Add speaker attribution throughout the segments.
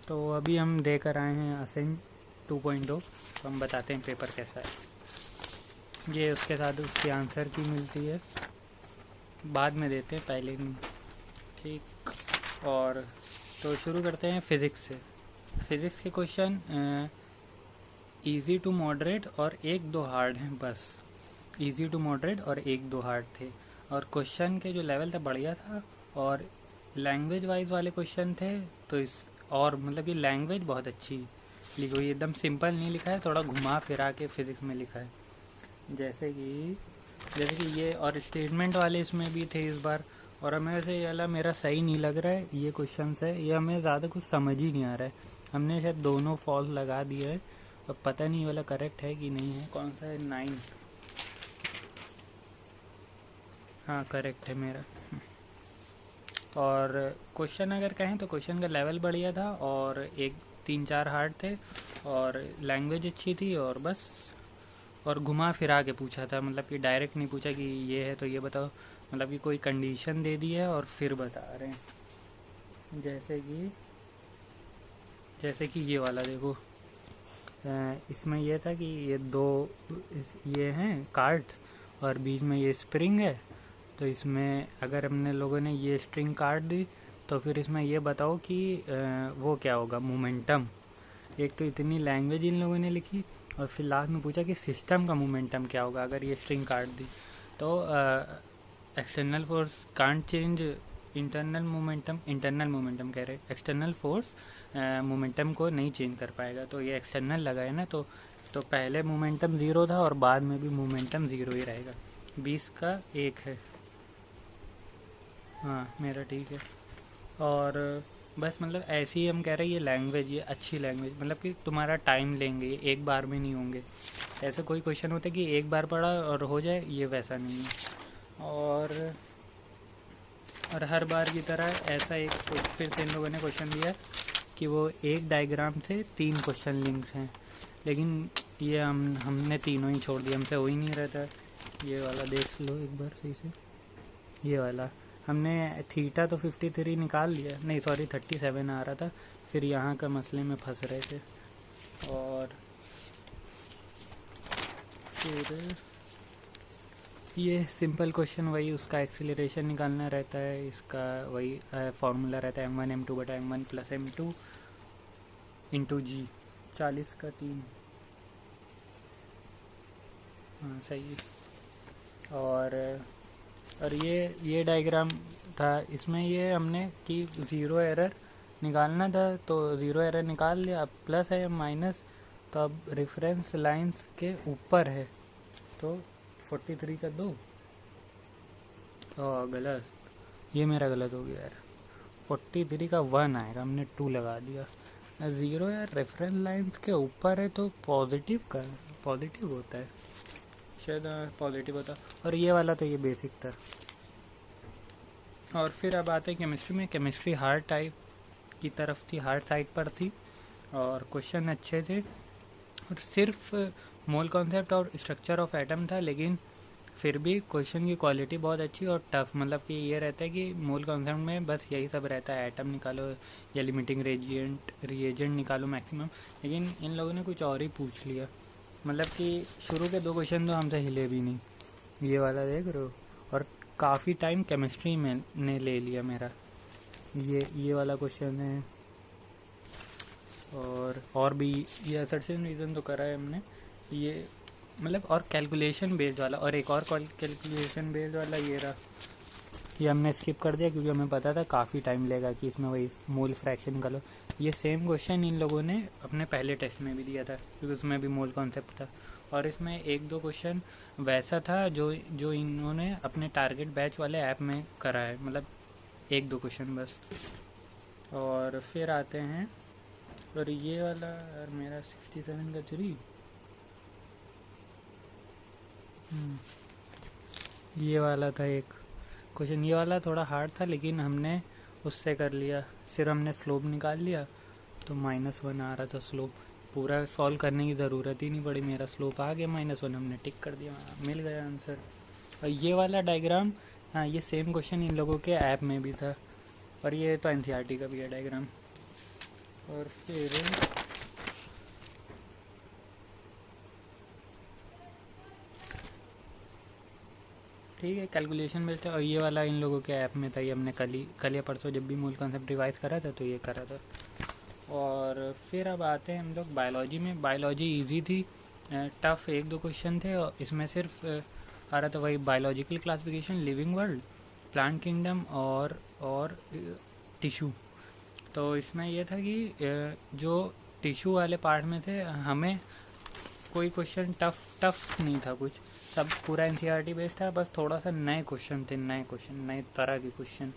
Speaker 1: तो अभी हम देकर आए हैं असेंट 2.0। तो हम बताते हैं पेपर कैसा है। ये उसके साथ उसकी आंसर की मिलती है, बाद में देते हैं, पहले नहीं। ठीक। और तो शुरू करते हैं फ़िज़िक्स से। फ़िज़िक्स के क्वेश्चन इजी टू मॉडरेट और एक दो हार्ड हैं बस। इजी टू मॉडरेट और एक दो हार्ड थे, और क्वेश्चन के जो लेवल था बढ़िया था, और लैंग्वेज वाइज वाले क्वेश्चन थे। तो इस और मतलब कि लैंग्वेज बहुत अच्छी लिखी हुई, एकदम सिंपल नहीं लिखा है, थोड़ा घुमा फिरा के फिज़िक्स में लिखा है। जैसे कि ये और स्टेटमेंट वाले इसमें भी थे इस बार। और हमें से ये वाला मेरा सही नहीं लग रहा है, ये क्वेश्चन है, ये हमें ज़्यादा कुछ समझ ही नहीं आ रहा है। हमने शायद दोनों फॉल्स लगा दिए है, अब पता नहीं वाला करेक्ट है कि नहीं है। कौन सा है? 9। हाँ करेक्ट है मेरा। और क्वेश्चन अगर कहें तो क्वेश्चन का लेवल बढ़िया था, और एक 3-4 हार्ड थे, और लैंग्वेज अच्छी थी, और बस और घुमा फिरा के पूछा था, मतलब कि डायरेक्ट नहीं पूछा कि ये है तो ये बताओ, मतलब कि कोई कंडीशन दे दी है और फिर बता रहे हैं। जैसे कि ये वाला देखो, इसमें यह था कि ये दो ये हैं कार्ड्स, और बीच में ये स्प्रिंग है। तो इसमें अगर हमने लोगों ने ये स्ट्रिंग काट दी, तो फिर इसमें ये बताओ कि वो क्या होगा, मोमेंटम। एक तो इतनी लैंग्वेज इन लोगों ने लिखी, और फिर लास्ट में पूछा कि सिस्टम का मोमेंटम क्या होगा अगर ये स्ट्रिंग काट दी। तो external force can't change internal momentum कह रहे, एक्सटर्नल फोर्स मोमेंटम को नहीं चेंज कर पाएगा। तो ये एक्सटर्नल लगा है ना, तो पहले मोमेंटम ज़ीरो था और बाद में भी मोमेंटम ज़ीरो ही रहेगा। 20 का 1 है। हाँ मेरा ठीक है। और बस मतलब ऐसे ही हम कह रहे हैं, ये लैंग्वेज, ये अच्छी लैंग्वेज, मतलब कि तुम्हारा टाइम लेंगे, ये एक बार में नहीं होंगे। ऐसे कोई क्वेश्चन होता है कि एक बार पढ़ा और हो जाए, ये वैसा नहीं है। और हर बार की तरह ऐसा एक फिर से इन लोगों ने क्वेश्चन दिया कि वो एक डायग्राम से 3 क्वेश्चन लिंक हैं, लेकिन ये हमने तीनों ही छोड़ दिया, हमसे हो ही नहीं रहता। ये वाला देख लो एक बार सही से, ये वाला हमने थीटा तो 53 निकाल लिया, नहीं सॉरी 37 आ रहा था, फिर यहाँ का मसले में फंस रहे थे। और फिर ये सिंपल क्वेश्चन, वही उसका एक्सीलरेशन निकालना रहता है, इसका वही फार्मूला रहता है m1 m2 बटा m1 प्लस m2 इंटू जी। 40 का 3। हाँ सही है। और ये डायग्राम था, इसमें ये हमने कि ज़ीरो एरर निकालना था, तो ज़ीरो एरर निकाल लिया। अब प्लस है या माइनस, तो अब रेफरेंस लाइंस के ऊपर है, तो 43 का 2। गलत, ये मेरा गलत हो गया यार। 43 का 1 आएगा, हमने 2 लगा दिया। ज़ीरो यार रेफरेंस लाइंस के ऊपर है, तो पॉजिटिव होता है शायद, पॉजिटिव होता। और ये वाला तो ये बेसिक था। और फिर अब आते हैं केमिस्ट्री में। केमिस्ट्री हार्ड टाइप की तरफ थी, हार्ड साइड पर थी, और क्वेश्चन अच्छे थे, और सिर्फ मोल कॉन्सेप्ट और स्ट्रक्चर ऑफ एटम था, लेकिन फिर भी क्वेश्चन की क्वालिटी बहुत अच्छी और टफ। मतलब कि ये रहता है कि मोल कॉन्सेप्ट में बस यही सब रहता है, एटम निकालो या लिमिटिंग रिएजेंट निकालो मैक्सिमम, लेकिन इन लोगों ने कुछ और ही पूछ लिया। मतलब कि शुरू के 2 क्वेश्चन तो हमसे हिले भी नहीं, ये वाला देख रहे हो, और काफ़ी टाइम केमिस्ट्री में ने ले लिया मेरा। ये वाला क्वेश्चन है, और भी ये असर्शन रीज़न तो करा है हमने, ये मतलब, और कैलकुलेशन बेस्ड वाला, और एक और कैलकुलेशन बेस्ड वाला ये रहा। ये हमने स्किप कर दिया क्योंकि हमें पता था काफ़ी टाइम लेगा कि इसमें वही मोल फ्रैक्शन निकालो। ये सेम क्वेश्चन इन लोगों ने अपने पहले टेस्ट में भी दिया था, क्योंकि उसमें भी मोल कॉन्सेप्ट था। और इसमें 1-2 क्वेश्चन वैसा था जो इन्होंने अपने टारगेट बैच वाले ऐप में करा है, मतलब 1-2 क्वेश्चन बस। और फिर आते हैं, और ये वाला यार मेरा 67 का 3, ये वाला था एक क्वेश्चन। ये वाला थोड़ा हार्ड था, लेकिन हमने उससे कर लिया, सिर्फ हमने स्लोप निकाल लिया, तो -1 आ रहा था स्लोप। पूरा सॉल्व करने की ज़रूरत ही नहीं पड़ी, मेरा स्लोप आ गया -1, हमने टिक कर दिया, मिल गया आंसर। और ये वाला डायग्राम, हाँ ये सेम क्वेश्चन इन लोगों के ऐप में भी था, और ये तो NCERT का भी है डायग्राम। और फिर ठीक है, कैलकुलेशन मिलता है। और ये वाला इन लोगों के ऐप में था, ये हमने कल या परसों जब भी मूल कॉन्सेप्ट रिवाइज करा था तो ये करा था। और फिर अब आते हैं हम लोग बायोलॉजी में। बायोलॉजी इजी थी, टफ एक दो क्वेश्चन थे, और इसमें सिर्फ आ रहा था वही biological classification, living world, plant kingdom और टिश्यू। तो इसमें यह था कि जो टिश्यू वाले पार्ट में थे, हमें कोई क्वेश्चन टफ नहीं था कुछ, सब पूरा एनसीईआरटी बेस्ड था, बस थोड़ा सा नए क्वेश्चन थे, नए तरह के क्वेश्चन।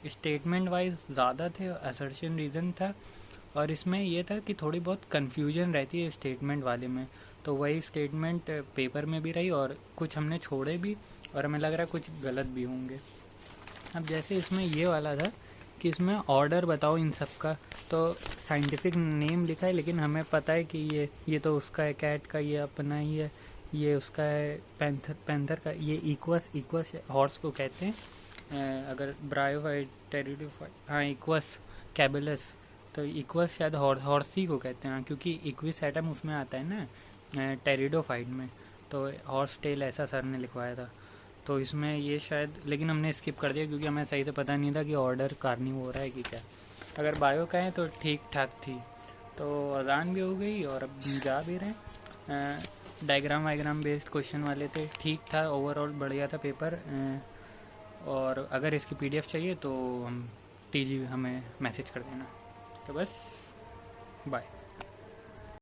Speaker 1: स्टेटमेंट वाइज ज़्यादा थे, असर्शन रीज़न था, और इसमें यह था कि थोड़ी बहुत कन्फ्यूजन रहती है स्टेटमेंट वाले में। तो वही स्टेटमेंट पेपर में भी रही, और कुछ हमने छोड़े भी, और हमें लग रहा है कुछ गलत भी होंगे। अब जैसे इसमें ये वाला था कि इसमें ऑर्डर बताओ इन सब का, तो साइंटिफिक नेम लिखा है, लेकिन हमें पता है कि ये तो उसका है, कैट का, ये अपना ही है, ये उसका है, पैंथर का, ये इक्वस हॉर्स को कहते हैं। अगर ब्रायोफाइट, टेरिडोफाइट, हाँ इक्वस कैबलस, तो इक्वस शायद हॉर्सी को कहते हैं, क्योंकि इक्विस एटम उसमें आता है ना टेरिडोफाइट में। तो हॉर्स टेल ऐसा सर ने लिखवाया था, तो इसमें ये शायद, लेकिन हमने स्किप कर दिया क्योंकि हमें सही से पता नहीं था कि ऑर्डर कार्निव हो रहा है कि क्या। अगर बायो का है तो ठीक ठाक थी। तो अजान भी हो गई और अब जा भी रहे। डायग्राम वायग्राम बेस्ड क्वेश्चन वाले थे, ठीक था, ओवरऑल बढ़िया था पेपर। और अगर इसकी पीडीएफ चाहिए तो हम टीजी हमें मैसेज कर देना। तो बस बाय।